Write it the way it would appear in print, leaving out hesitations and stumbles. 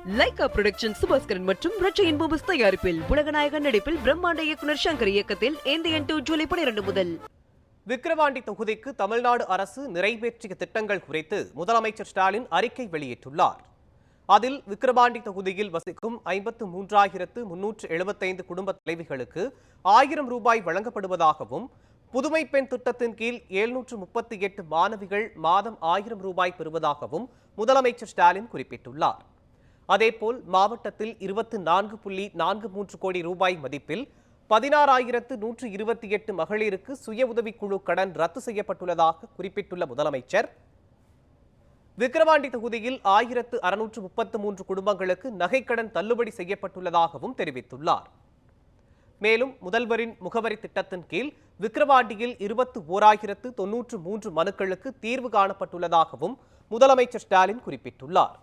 Lyca production Subaskaran மற்றும் ரச்சையின் பூபஸ் தயாரிப்பில் உலகநாயகன் நடிப்பில் பிரம்மாண்ட இயக்குனர் சங்கர் இயக்கத்தில் இந்தியன் 2 ஜூலை 12 முதல். விக்கிரவாண்டி தொகுதிக்கு தமிழ்நாடு அரசு நிறைவேற்றிய திட்டங்கள் குறித்து முதலமைச்சர் ஸ்டாலின் அறிக்கை வெளியிட்டுள்ளார். அதில் விக்கிரவாண்டி தொகுதியில் வசிக்கும் 53,375 குடும்ப தலைவிகளுக்கு 1000 ரூபாய் வழங்கப்படுவதாகவும், புதுமை பெண் திட்டத்தின் கீழ் 738 மாணவிகள் மாதம் 1000 ரூபாய் பெறுவதாகவும் முதலமைச்சர் ஸ்டாலின் குறிப்பிட்டுள்ளார். அதேபோல் மாவட்டத்தில் 24.43 கோடி ரூபாய் மதிப்பில் 16,128 மகளிருக்கு சுய உதவிக்குழு கடன் ரத்து செய்யப்பட்டுள்ளதாக குறிப்பிட்டுள்ள முதலமைச்சர், விக்கிரவாண்டி தொகுதியில் 1633 குடும்பங்களுக்கு நகைக்கடன் தள்ளுபடி செய்யப்பட்டுள்ளதாகவும் தெரிவித்துள்ளார். மேலும் முதல்வரின் முகவரி திட்டத்தின் கீழ் விக்கிரவாண்டியில் 21,093 மனுக்களுக்கு தீர்வு காணப்பட்டுள்ளதாகவும் முதலமைச்சர் ஸ்டாலின் குறிப்பிட்டுள்ளார்.